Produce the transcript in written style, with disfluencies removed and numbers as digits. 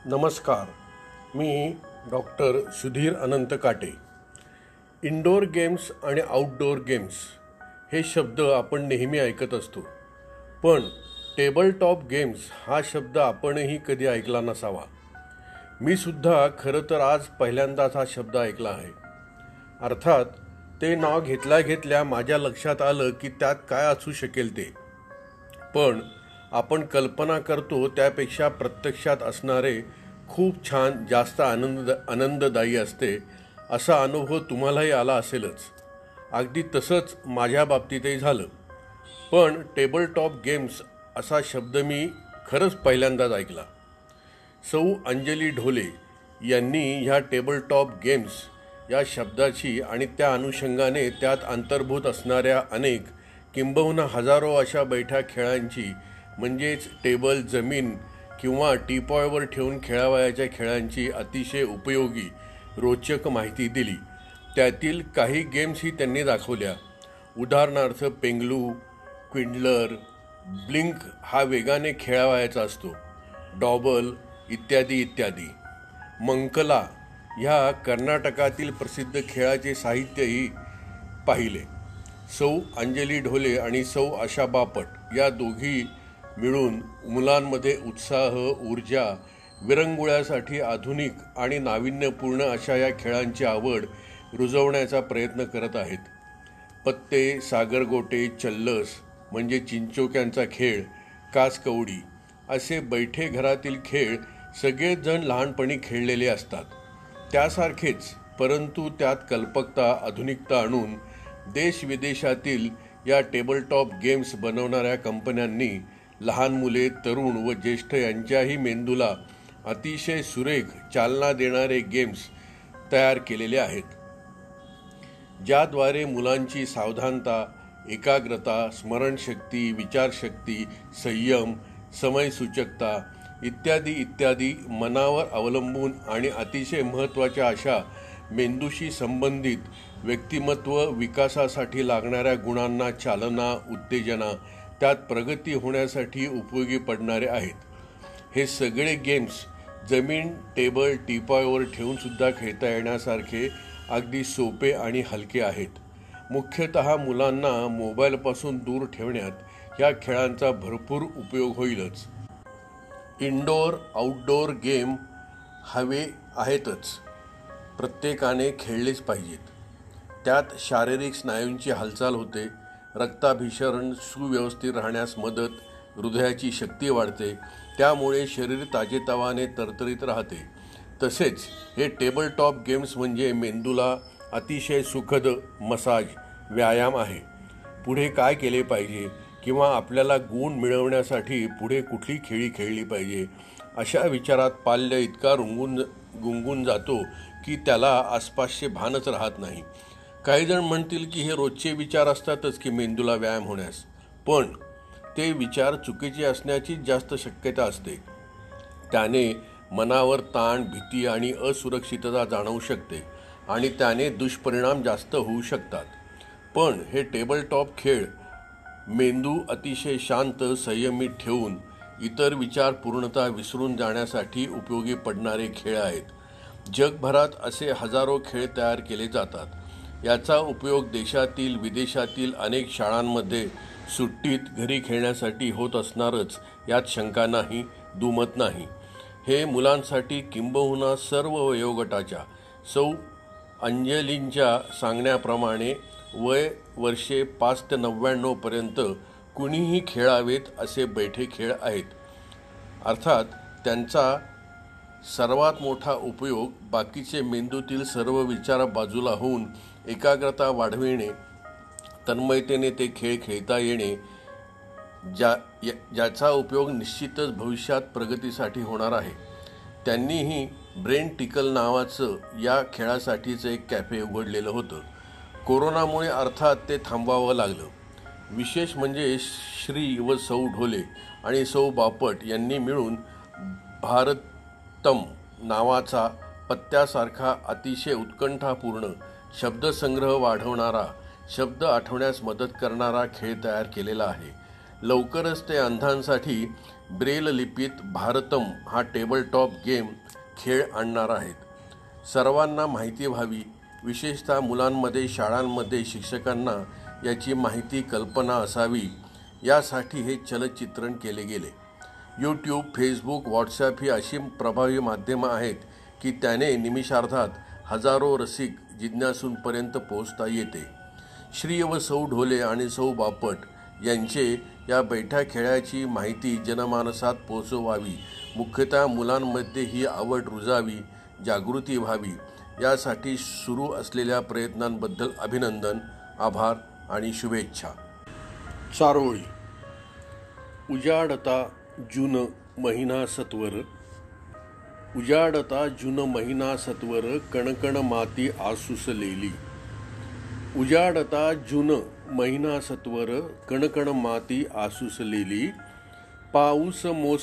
नमस्कार. मी डॉक्टर सुधीर अनंत काटे. Indoor games आणि आउटडोअर गेम्स हे शब्द आपण नेहमी ऐकत असतो, पण टेबल टॉप गेम्स हा शब्द आपणही कधी ऐकला नसावा. मी सुद्धा खरं तर आज पहिल्यांदाच हा शब्द ऐकला आहे. अर्थात ते नाव घेतल्या घेतल्या माझ्या लक्षात आलं की त्यात काय असू शकेल ते. पण आपण कल्पना करतो त्यापेक्षा प्रत्यक्षात असणारे खूप छान, जास्त आनंददायी असते. असा अनुभव तुम्हालाही आला असेलच. अगदी तसंच माझ्या बाबतीतही झालं. पण टेबल टॉप गेम्स असा शब्द मी खरंच पहिल्यांदाच ऐकला. सौ अंजली ढोले यांनी ह्या टेबल टॉप गेम्स या शब्दाची आणि त्या अनुषंगाने त्यात अंतर्भूत असणाऱ्या अनेक किंबहुना हजारो अशा बैठ्या खेळांची, म्हणजेच टेबल, जमीन किंवा टीपॉयवर ठेवून खेळावयाच्या खेळांची अतिशय उपयोगी, रोचक माहिती दिली. त्यातील काही गेम्सही त्यांनी दाखवल्या. उदाहरणार्थ पेंगलू, क्विंडलर, ब्लिंक हा वेगाने खेळावयाचा असतो, डॉबल इत्यादी इत्यादी. मंकला ह्या कर्नाटकातील प्रसिद्ध खेळाचे साहित्यही पाहिले. सौ अंजली ढोले आणि सौ आशा बापट या दोघी मिळून मुलांमध्ये उत्साह, ऊर्जा, विरंगुळ्यासाठी आधुनिक आणि नाविन्यपूर्ण अशा या खेळांची आवड रुजवण्याचा प्रयत्न करत आहेत. पत्ते, सागरगोटे, चल्लस म्हणजे चिंचोक्यांचा खेळ, काचकवडी असे बैठे घरातील खेळ सगळेच जण लहानपणी खेळलेले असतात. त्यासारखेच, परंतु त्यात कल्पकता, आधुनिकता आणून देशविदेशातील या टेबल टॉप गेम्स बनवणाऱ्या कंपन्यांनी लहान मुले, तरुण व ज्येष्ठ यांच्याही मेंदूला अतिशय सुरेख चालना देणारे गेम्स तयार केलेले आहेत, ज्याद्वारे मुलांची सावधानता, एकाग्रता, स्मरणशक्ती, विचारशक्ती, संयम, समयसूचकता इत्यादी इत्यादी मनावर अवलंबून आणि अतिशय महत्त्वाच्या अशा मेंदूशी संबंधित व्यक्तिमत्व विकासासाठी लागणाऱ्या गुणांना चालना, उत्तेजना, त्यात प्रगती होण्यासाठी उपयोगी पडणारे आहेत. हे सगळे गेम्स जमीन, टेबल, टीपॉयवर ठेवूनसुद्धा खेळता येण्यासारखे अगदी सोपे आणि हलके आहेत. मुख्यतः मुलांना मोबाईलपासून दूर ठेवण्यात ह्या खेळांचा भरपूर उपयोग होईलच. इनडोअर, आउटडोअर गेम हवे आहेतच, प्रत्येकाने खेळलेच पाहिजेत. त्यात शारीरिक स्नायूंची हालचाल होते, रक्ताभिसरण सुव्यवस्थित राहण्यास मदत, हृदयाची शक्ती वाढते, त्यामुळे शरीर ताजेतवाने तरतरीत राहते. तसेच हे टेबल टॉप गेम्स म्हणजे मेंदूला अतिशय सुखद मसाज, व्यायाम आहे. पुढे काय केले पाहिजे किंवा आपल्याला गुण मिळवण्यासाठी पुढे कुठली खेळी खेळली पाहिजे अशा विचारात पाल्य इतका गुंगून जातो की त्याला आसपासचे भानच राहत नाही. काही जण म्हणतील की हे रोजचे विचार असतातच की मेंदूला व्यायाम होण्यास, पण ते विचार चुकीचे असण्याची जास्त शक्यता असते. त्याने मनावर ताण, भीती आणि असुरक्षितता जाणवू शकते आणि त्याने दुष्परिणाम जास्त होऊ शकतात. पण हे टेबल टॉप खेळ मेंदू अतिशय शांत, संयमित ठेवून इतर विचार पूर्णतः विसरून जाण्यासाठी उपयोगी पडणारे खेळ आहेत. जगभरात असे हजारो खेळ तयार केले जातात. याचा उपयोग देशातील, विदेशातील अनेक शाळांमध्ये सुट्टीत घरी खेळण्यासाठी होत असणारच, यात शंका नाही, दुमत नाही. हे मुलांसाठी किंबहुना सर्व वयोगटाच्या, सौ अंजलींच्या सांगण्याप्रमाणे वय वर्षे 5 ते 99 पर्यंत कुणीही खेळावेत असे बैठे खेळ आहेत. अर्थात त्यांचा सर्वात मोठा उपयोग बाकीचे मेंदूतील सर्व विचार बाजूला होऊन एकाग्रता वाढविणे, तन्मयतेने ते खेळ खेळता येणे, ज्याचा उपयोग निश्चितच भविष्यात प्रगतीसाठी होणार आहे. त्यांनीही ब्रेन टिकल नावाचं या खेळासाठीचं एक कॅफे उघडलेलं होतं. कोरोनामुळे अर्थात ते थांबवावं लागलं. विशेष म्हणजे श्री व सौ ढोले आणि सौ बापट यांनी मिळून भारतम नावाचा पत्त्यासारखा अतिशय उत्कंठापूर्ण, शब्दसंग्रह वाढवणारा, शब्द आठवण्यास मदत करणारा खेळ तयार केलेला आहे. लवकरच ते अंधांसाठी ब्रेल लिपीत भारतम हा टेबल टॉप गेम खेळ आणणार आहेत। सर्वांना माहिती व्हावी, विशेषतः मुलांमध्ये, शाळांमध्ये शिक्षकांना याची माहिती, कल्पना असावी यासाठी हे चलचित्रण केले गेले। यूट्यूब, फेसबुक, व्हॉट्सॲप ही अशी प्रभावी माध्यमं आहेत की त्याने निमिषार्धात हजारो रसिक जिज्ञासूंपर्यंत पोहोचता येते। श्री व सौ ढोले आणि सौ बापट यांचे या बैठ्या खेळाची माहिती जनमानसात पोहोचवावी, मुख्यतः मुलांमध्ये ही आवड रुजावी, जागृती व्हावी यासाठी सुरू असलेल्या प्रयत्नांबद्दल अभिनंदन, आभार आणि शुभेच्छा। चारोळी। उजाडता जून महिना सत्वर, उजाडता जून महिना सत्वर, कणकण माती आसुसलेली। उजाडता जून महिना सत्वर, कणकण माती आसुसलेली, पाऊस मोस